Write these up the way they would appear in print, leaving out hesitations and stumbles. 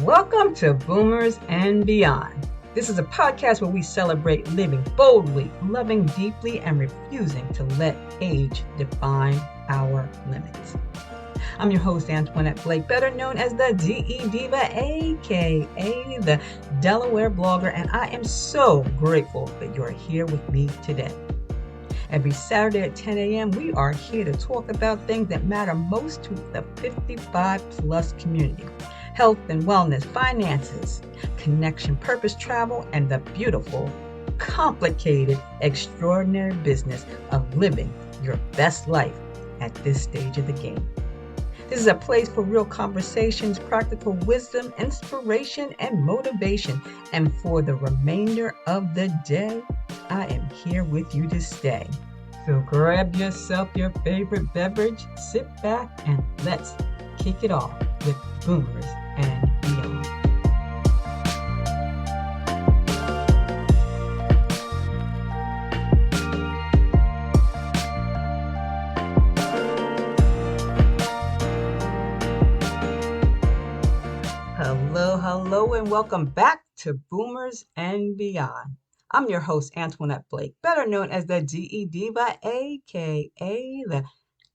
Welcome to Boomers and Beyond. This is a podcast where we celebrate living boldly, loving deeply, and refusing to let age define our limits. I'm your host, Antionette Blake, better known as the DE Diva, aka the Delaware Blogger, and I am so grateful that you're here with me today. Every Saturday at 10 a.m., we are here to talk about things that matter most to the 55-plus community. Health and wellness, finances, connection, purpose, travel, and the beautiful, complicated, extraordinary business of living your best life at this stage of the game. This is a place for real conversations, practical wisdom, inspiration, and motivation. And for the remainder of the day, I am here with you to stay. So grab yourself your favorite beverage, sit back, and let's kick it off with Boomers and Beyond. Hello, and welcome back to Boomers and Beyond. I'm your host, Antionette Blake, better known as the DE Diva, aka the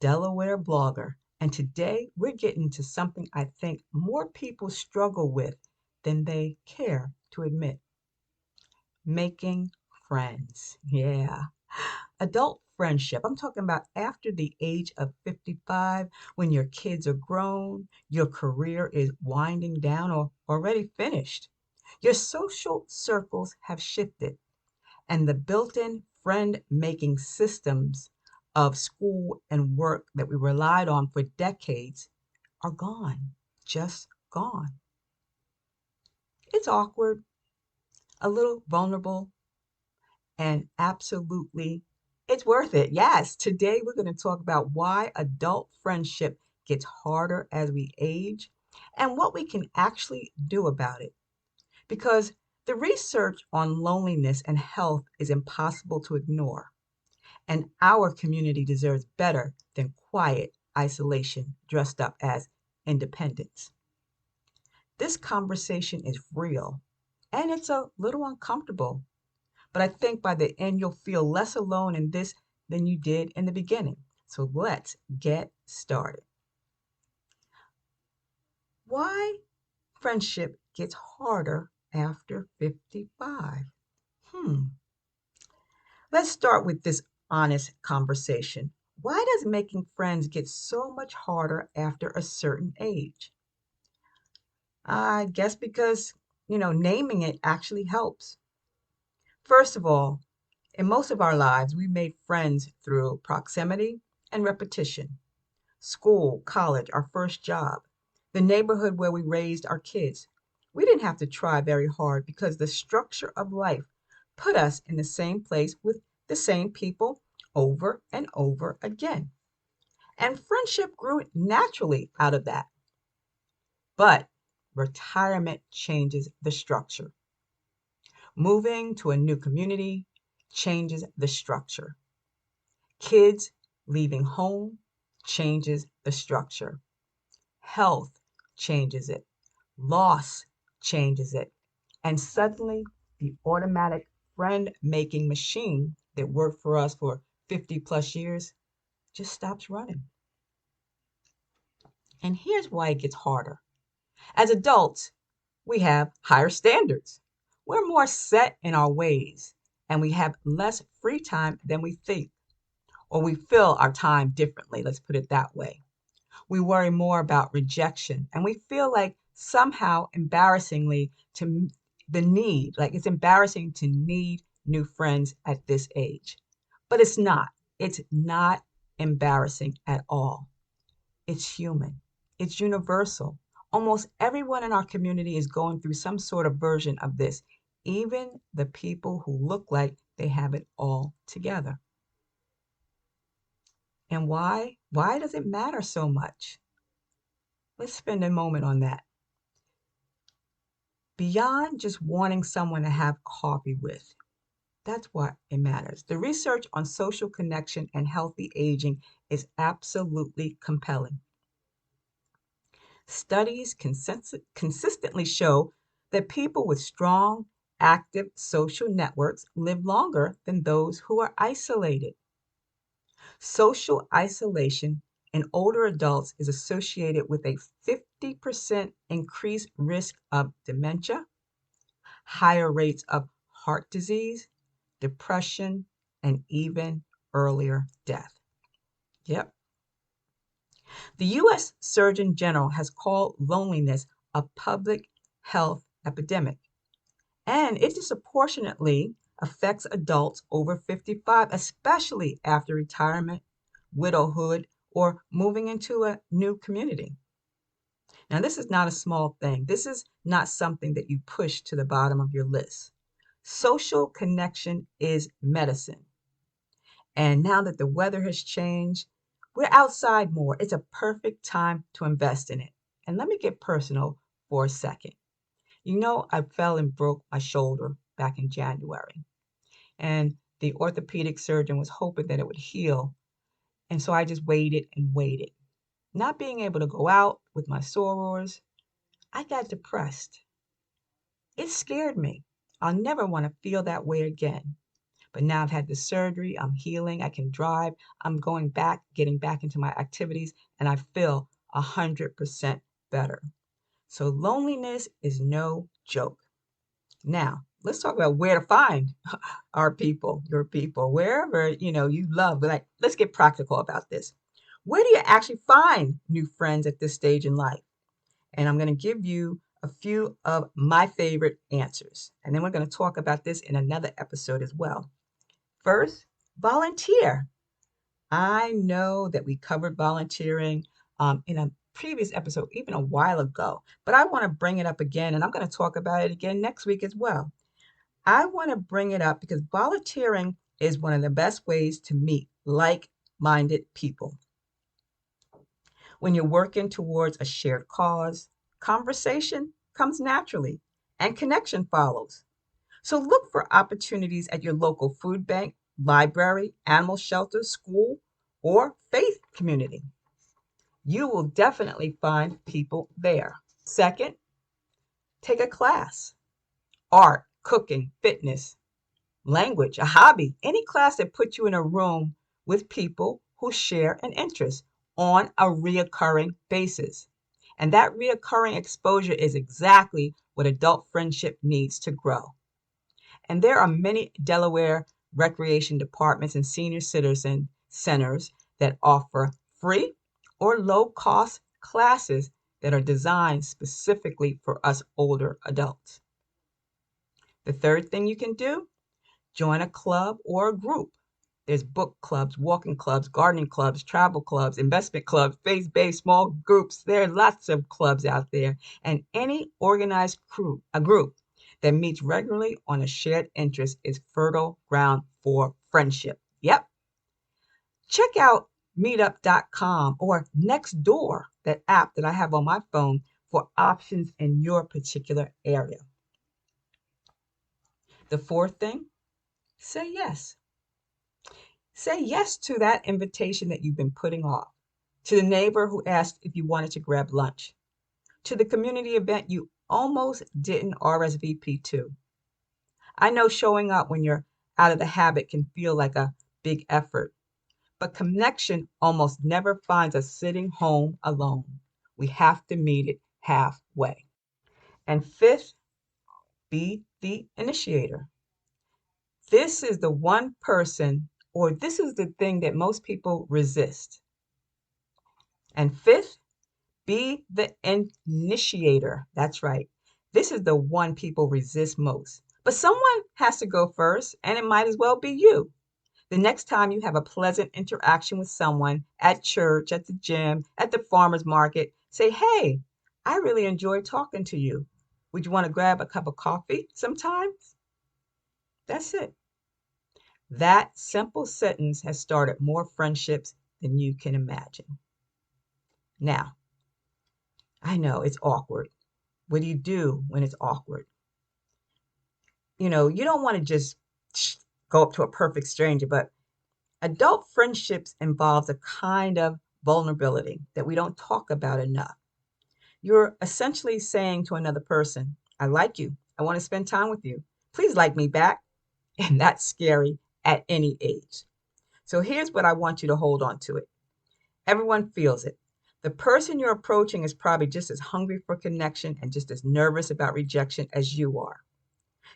Delaware Blogger. And today we're getting into something I think more people struggle with than they care to admit. Making friends. Yeah. Adult friendship. I'm talking about after the age of 55, when your kids are grown, your career is winding down or already finished. Your social circles have shifted, and the built-in friend-making systems of school and work that we relied on for decades are gone, just gone. It's awkward, a little vulnerable, and absolutely it's worth it. Yes, today we're going to talk about why adult friendship gets harder as we age and what we can actually do about it. Because the research on loneliness and health is impossible to ignore, and our community deserves better than quiet isolation dressed up as independence. This conversation is real, and it's a little uncomfortable, but I think by the end you'll feel less alone in this than you did in the beginning. So let's get started. Why friendship gets harder after 55? Let's start with this honest conversation. Why does making friends get so much harder after a certain age? I guess because, naming it actually helps. First of all, in most of our lives, we made friends through proximity and repetition. School, college, our first job, the neighborhood where we raised our kids. We didn't have to try very hard because the structure of life put us in the same place with the same people over and over again. And friendship grew naturally out of that. But retirement changes the structure. Moving to a new community changes the structure. Kids leaving home changes the structure. Health changes it. Loss changes it. And suddenly, the automatic friend-making machine that worked for us for 50 plus years just stops running. And here's why it gets harder. As adults, we have higher standards. We're more set in our ways, and we have less free time than we think, or we fill our time differently, let's put it that way. We worry more about rejection, and we feel like somehow embarrassingly to the need, like it's embarrassing to need new friends at this age. But it's not. It's not embarrassing at all. It's human. It's universal. Almost everyone in our community is going through some sort of version of this, even the people who look like they have it all together. And why? Why does it matter so much? Let's spend a moment on that. Beyond just wanting someone to have coffee with, that's what it matters. The research on social connection and healthy aging is absolutely compelling. Studies consistently show that people with strong, active social networks live longer than those who are isolated. Social isolation in older adults is associated with a 50% increased risk of dementia, higher rates of heart disease, depression, and even earlier death. Yep. The U.S. Surgeon General has called loneliness a public health epidemic, and it disproportionately affects adults over 55, especially after retirement, widowhood, or moving into a new community. Now, this is not a small thing. This is not something that you push to the bottom of your list. Social connection is medicine. And now that the weather has changed, we're outside more. It's a perfect time to invest in it. And let me get personal for a second. I fell and broke my shoulder back in January, and the orthopedic surgeon was hoping that it would heal. And so I just waited and waited. Not being able to go out with my sorors, I got depressed. It scared me. I'll never want to feel that way again. But now I've had the surgery, I'm healing, I can drive, I'm going back, getting back into my activities, and I feel 100% better. So loneliness is no joke. Now, let's talk about where to find our people, your people, wherever, you love. Like, let's get practical about this. Where do you actually find new friends at this stage in life? And I'm going to give you a few of my favorite answers. And then we're going to talk about this in another episode as well. First, volunteer. I know that we covered volunteering in a previous episode, even a while ago, but I want to bring it up again, and I'm going to talk about it again next week as well. I want to bring it up because volunteering is one of the best ways to meet like-minded people. When you're working towards a shared cause, conversation comes naturally and connection follows. So look for opportunities at your local food bank, library, animal shelter, school, or faith community. You will definitely find people there. Second, take a class. Art, cooking, fitness, language, a hobby, any class that puts you in a room with people who share an interest on a reoccurring basis. And that reoccurring exposure is exactly what adult friendship needs to grow. And there are many Delaware recreation departments and senior citizen centers that offer free or low-cost classes that are designed specifically for us older adults. The third thing you can do, join a club or a group. There's book clubs, walking clubs, gardening clubs, travel clubs, investment clubs, faith-based small groups. There are lots of clubs out there. And any organized group that meets regularly on a shared interest is fertile ground for friendship. Yep. Check out meetup.com or Nextdoor, that app that I have on my phone, for options in your particular area. The fourth thing, say yes. Say yes to that invitation that you've been putting off, to the neighbor who asked if you wanted to grab lunch, to the community event you almost didn't RSVP to. I know showing up when you're out of the habit can feel like a big effort, but connection almost never finds us sitting home alone. We have to meet it halfway. And fifth, be the initiator. This is the one person, or this is the thing that most people resist. And fifth, be the initiator. That's right. This is the one people resist most. But someone has to go first, and it might as well be you. The next time you have a pleasant interaction with someone at church, at the gym, at the farmer's market, say, hey, I really enjoyed talking to you. Would you want to grab a cup of coffee sometimes? That's it. That simple sentence has started more friendships than you can imagine. Now, I know it's awkward. What do you do when it's awkward? You don't want to just go up to a perfect stranger, but adult friendships involves a kind of vulnerability that we don't talk about enough. You're essentially saying to another person, I like you. I want to spend time with you. Please like me back. And that's scary at any age. So here's what I want you to hold on to it. Everyone feels it. The person you're approaching is probably just as hungry for connection and just as nervous about rejection as you are.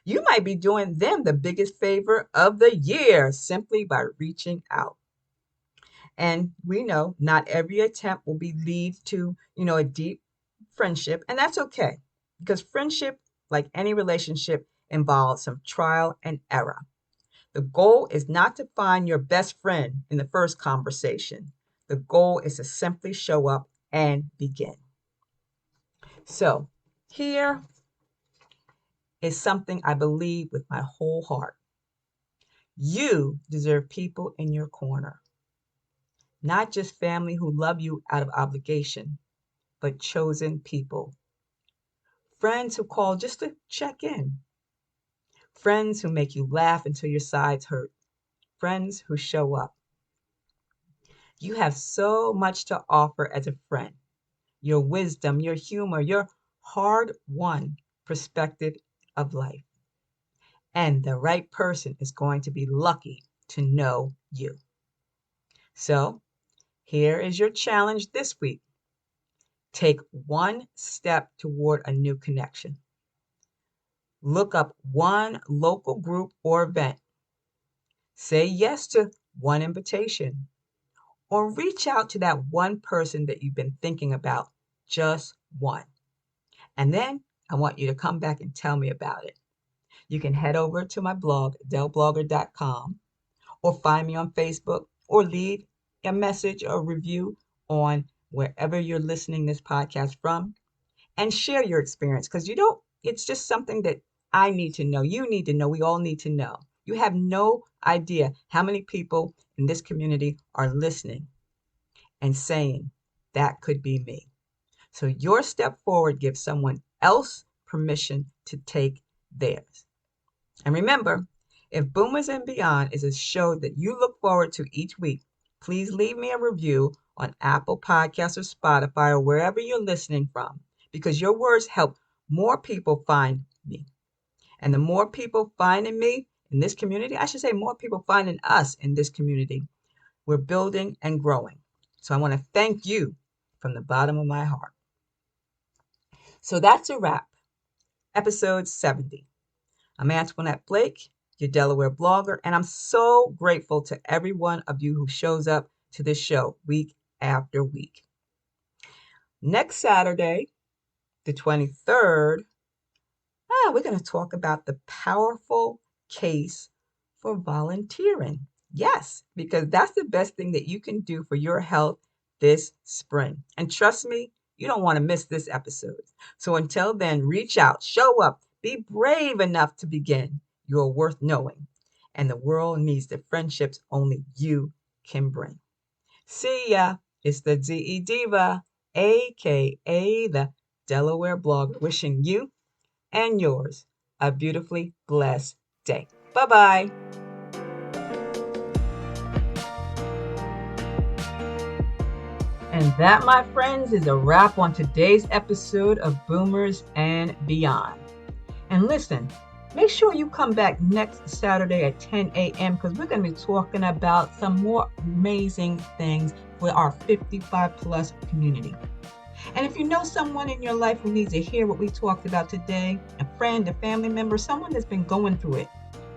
You might be doing them the biggest favor of the year simply by reaching out. And we know not every attempt will lead to, a deep friendship, and that's okay because friendship, like any relationship, involves some trial and error. The goal is not to find your best friend in the first conversation. The goal is to simply show up and begin. So, here is something I believe with my whole heart. You deserve people in your corner, not just family who love you out of obligation, but chosen people. Friends who call just to check in. Friends who make you laugh until your sides hurt. Friends who show up. You have so much to offer as a friend. Your wisdom, your humor, your hard-won perspective of life. And the right person is going to be lucky to know you. So, here is your challenge this week. Take one step toward a new connection. Look up one local group or event. Say yes to one invitation. Or reach out to that one person that you've been thinking about, just one. And then I want you to come back and tell me about it. You can head over to my blog, delblogger.com, or find me on Facebook, or leave a message or review on wherever you're listening this podcast from, and share your experience because it's just something that I need to know. You need to know. We all need to know. You have no idea how many people in this community are listening and saying, that could be me. So your step forward gives someone else permission to take theirs. And remember, if Boomers and Beyond is a show that you look forward to each week, please leave me a review on Apple Podcasts or Spotify or wherever you're listening from, because your words help more people find me. And the more people finding me in this community, I should say more people finding us in this community, we're building and growing. So I want to thank you from the bottom of my heart. So that's a wrap. Episode 70. I'm Antionette Blake, your Delaware blogger, and I'm so grateful to every one of you who shows up to this show week after week. Next Saturday, the 23rd, we're going to talk about the powerful case for volunteering. Yes, because that's the best thing that you can do for your health this spring. And trust me, you don't want to miss this episode. So until then, reach out, show up, be brave enough to begin. You're worth knowing. And the world needs the friendships only you can bring. See ya. It's the DE Diva, aka the Delaware Blogger, wishing you and yours a beautifully blessed day. Bye-bye. And that, my friends, is a wrap on today's episode of Boomers and Beyond. And listen, make sure you come back next Saturday at 10 a.m. because we're going to be talking about some more amazing things for our 55 plus community. And if you know someone in your life who needs to hear what we talked about today, a friend, a family member, someone that's been going through it,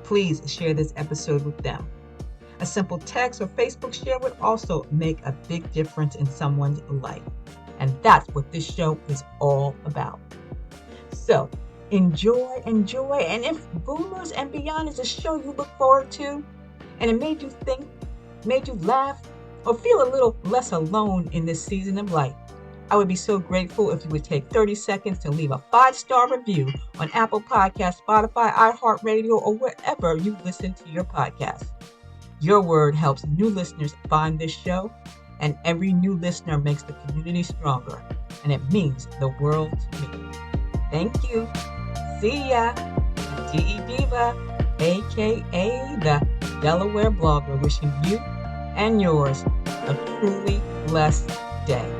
please share this episode with them. A simple text or Facebook share would also make a big difference in someone's life. And that's what this show is all about. So enjoy. And if Boomers and Beyond is a show you look forward to, and it made you think, made you laugh, or feel a little less alone in this season of life, I would be so grateful if you would take 30 seconds to leave a 5-star review on Apple Podcasts, Spotify, iHeartRadio, or wherever you listen to your podcasts. Your word helps new listeners find this show, and every new listener makes the community stronger, and it means the world to me. Thank you. See ya. DE Diva, aka the Delaware Blogger, wishing you and yours a truly blessed day.